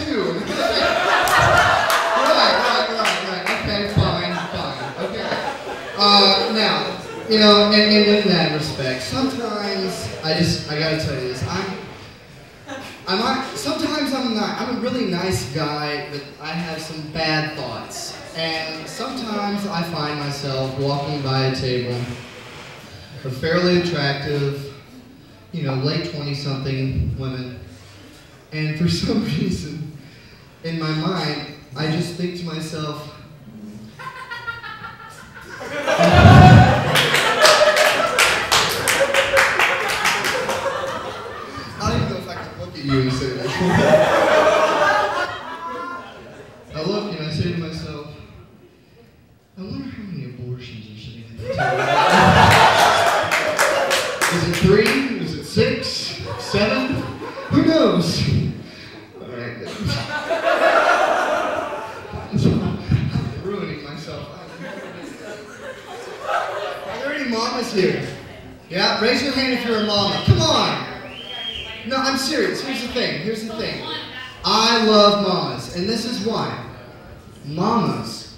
too. Right. Okay, fine. Okay. Now, you know, and in that respect, sometimes I gotta tell you this. Sometimes I'm a really nice guy, but I have some bad thoughts. And sometimes I find myself walking by a table of fairly attractive, you know, late 20-something women. And for some reason, in my mind, I just think to myself, I don't even know if I can look at you and say that. I look and I say to myself, I wonder how many abortions are sitting at the table. Is it 3? Is it 6? 7? Who knows? Alright. I'm ruining myself. Are there any mamas here? Yeah? Raise your hand if you're a mama. Come on! No, I'm serious. Here's the thing. I love mamas, and this is why. Mamas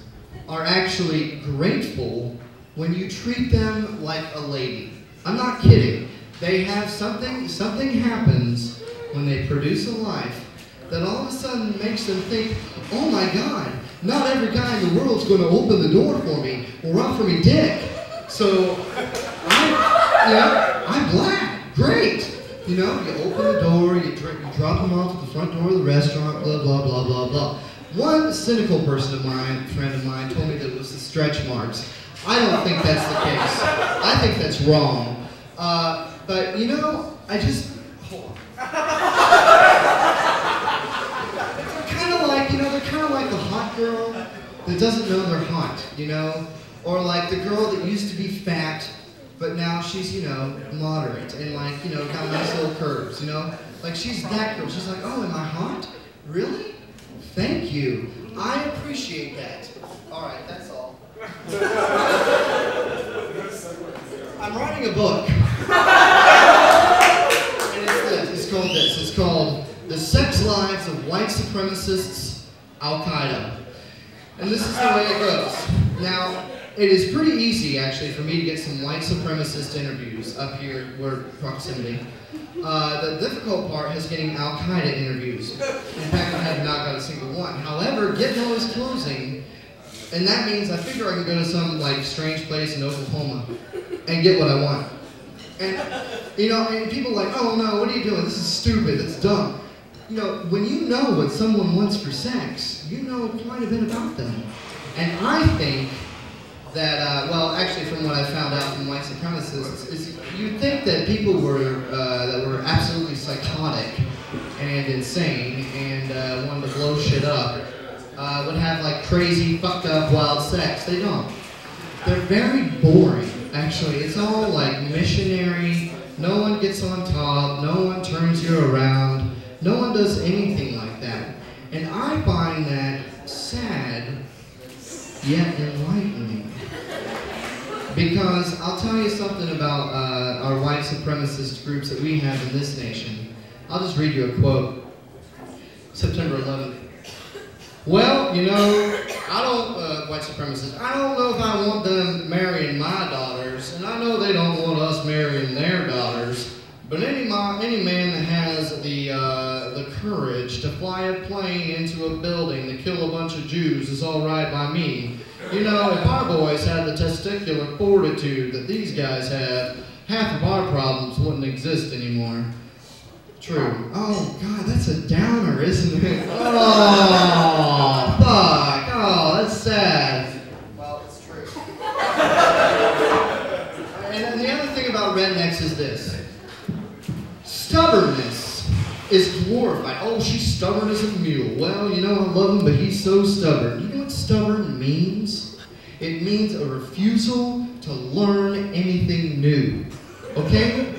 are actually grateful when you treat them like a lady. I'm not kidding. They have something happens when they produce a life that all of a sudden makes them think, oh my God, not every guy in the world's going to open the door for me or offer me dick. So, I'm black. Great. You know, you open the door, you drop them off at the front door of the restaurant, blah, blah, blah, blah, blah. One cynical friend of mine, told me that it was the stretch marks. I don't think that's the case. I think that's wrong. But, you know, hold on. They're kind of like the hot girl that doesn't know they're hot, you know? Or like the girl that used to be fat, but now she's, you know, moderate and like, you know, got nice little curves, you know? Like she's that girl. She's like, oh, am I hot? Really? Thank you. I appreciate that. All right, that's all. I'm writing a book. And it's called The Sex Lives of White Supremacists, Al-Qaeda. And this is the way it goes. Now, it is pretty easy, actually, for me to get some white supremacist interviews up here where proximity. The difficult part is getting Al-Qaeda interviews. In fact, I have not got a single one. However, Gebele is closing, and that means I figure I can go to some like strange place in Oklahoma and get what I want. And you know, and people are like, oh no, what are you doing? This is stupid. It's dumb. You know, when you know what someone wants for sex, you know quite a bit about them. And I think that, well, actually, from what I found out from white supremacists, is you'd think that people that were absolutely psychotic and insane and wanted to blow shit up would have like crazy, fucked up, wild sex. They don't. They're very boring, actually. It's all like missionary. No one gets on top. No one turns you around. No one does anything like that. And I find that sad, yet enlightening. Because I'll tell you something about our white supremacist groups that we have in this nation. I'll just read you a quote. September 11th. Well, you know, white supremacists, I don't know if I want them marrying my daughters, and I know they don't want us marrying their daughters, but any man that has the courage to fly a plane into a building to kill a bunch of Jews is all right by me. You know, if our boys had the testicular fortitude that these guys have, half of our problems wouldn't exist anymore. True. Oh, God, that's a downer, isn't it? Oh, fuck. Oh, that's sad. Well, it's true. And the other thing about rednecks is this. Stubbornness is glorified. Oh, she's stubborn as a mule. Well, you know, I love him, but he's so stubborn. You know what stubborn means? It means a refusal to learn anything new. Okay?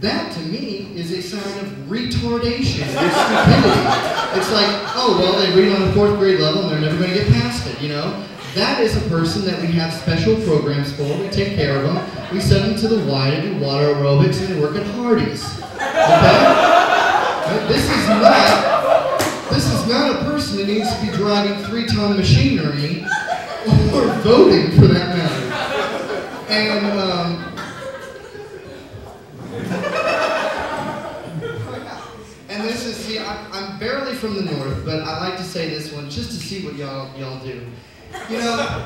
That, to me, is a sign of retardation or stupidity. It's like, oh, well, they read on a 4th grade level and they're never going to get past it, you know? That is a person that we have special programs for. We take care of them. We send them to the Y to do water aerobics and they work at Hardee's. Okay? This is not a driving 3-ton machinery or voting for that matter. And this is, see, I'm barely from the north, but I like to say this one just to see what y'all do. You know,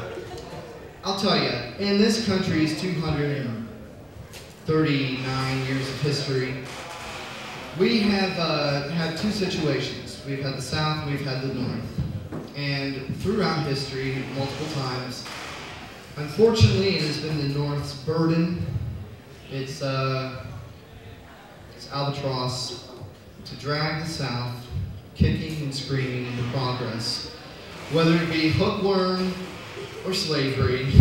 I'll tell you, in this country's 239 years of history, we have had two situations. We've had the South, we've had the North. And throughout history, multiple times, unfortunately, it has been the North's burden. It's albatross to drag the South, kicking and screaming into progress. Whether it be hookworm or slavery,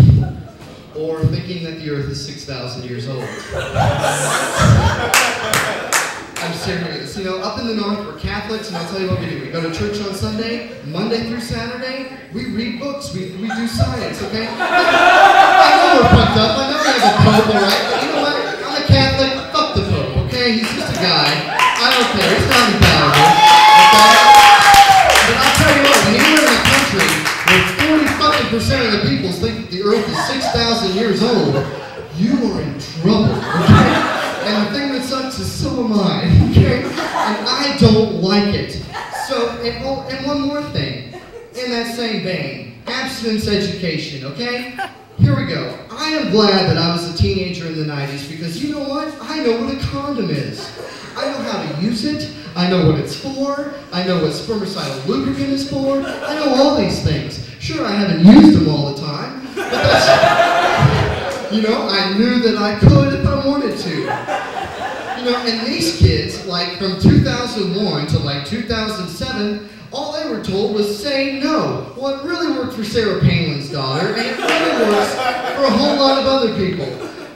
or thinking that the earth is 6,000 years old. I'm serious. You know, up in the north, we're Catholics, and I'll tell you what we do. We go to church on Sunday, Monday through Saturday, we read books, we do science, okay? I know we're fucked up, I know we have a pope, all right? But you know what? I'm a Catholic, fuck the pope, okay? He's just a guy. I don't care, he's not infallible, okay? But I'll tell you what, when you live in a country where 40% of the people think that the earth is 6,000 years old, you are in trouble, okay? And the thing that sucks is so am I, okay? And I don't like it. So, and one more thing, in that same vein, abstinence education, okay? Here we go. I am glad that I was a teenager in the 90s because you know what? I know what a condom is. I know how to use it. I know what it's for. I know what spermicidal lubricant is for. I know all these things. Sure, I haven't used them all the time, but that's, you know, I knew that I could if I wanted to. You know, and these kids, like from 2001 to like 2007, all they were told was say no. Well, it really worked for Sarah Palin's daughter, and it really works for a whole lot of other people.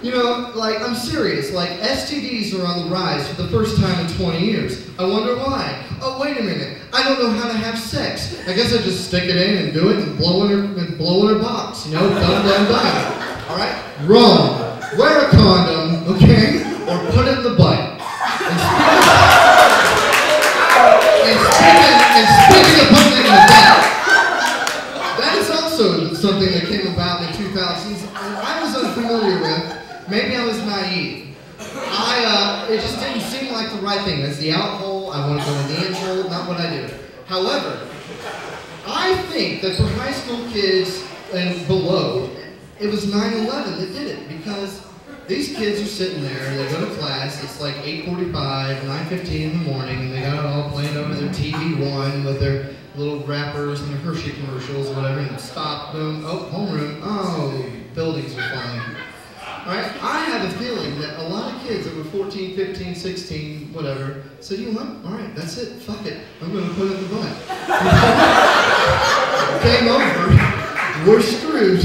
You know, like, I'm serious, like, STDs are on the rise for the first time in 20 years. I wonder why. Oh, wait a minute, I don't know how to have sex. I guess I just stick it in and do it and blow in her box, you know, done, done, done. All right? Wrong. Wear a condom, okay, or put it in the butt. And speaking of putting it in the butt, that is also something that came about in the 2000s and I was unfamiliar with. Maybe I was naive. It just didn't seem like the right thing. That's the out hole, I want to go in the in hole, not what I do. However, I think that for high school kids and below, it was 9/11 that did it because these kids are sitting there, they go to class, it's like 8:45, 9:15 in the morning, and they got it all playing over their TV1 with their little wrappers and their Hershey commercials or whatever, and stop, boom, oh, homeroom, oh, buildings are falling. Alright, I have a feeling that a lot of kids that were 14, 15, 16, whatever, said, you know what, alright, that's it, fuck it, I'm going to put it in the butt. Game over, we're screwed.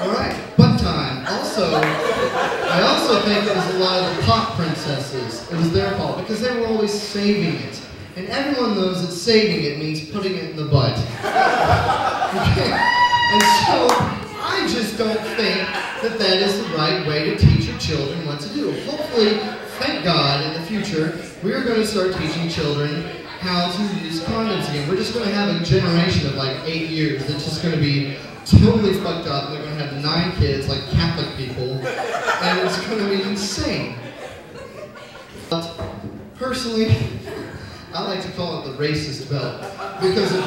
Alright, butt time. Also, I also think it was a lot of the pop princesses. It was their fault because they were always saving it. And everyone knows that saving it means putting it in the butt. Okay? And so, I just don't think that that is the right way to teach your children what to do. Hopefully, thank God, in the future, we are going to start teaching children how to use condoms again. We're just going to have a generation of like 8 years that's just going to be totally fucked up. They're going to have 9 kids like Catholic people, and it's going to be insane. But personally, I like to call it the racist belt because if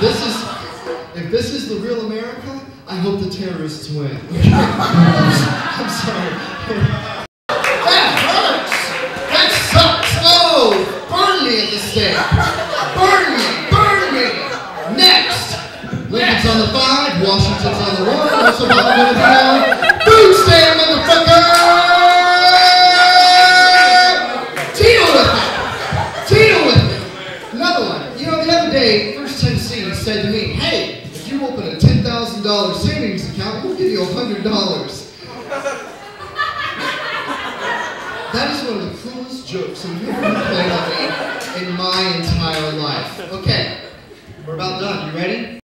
this is the real America, I hope the terrorists win. I'm sorry. That hurts. That sucks. Oh, burn me at the stake. Burn me. Burn me. Next. Lincoln's on the 5, Washington's on the 1, what's Obama gonna be on? Food stand, motherfucker! Deal with it! Deal with it! Another one. You know, the other day, First Tennessee said to me, hey, if you open a $10,000 savings account, we'll give you $100. That is one of the coolest jokes I've ever played on me in my entire life. Okay, we're about done. You ready?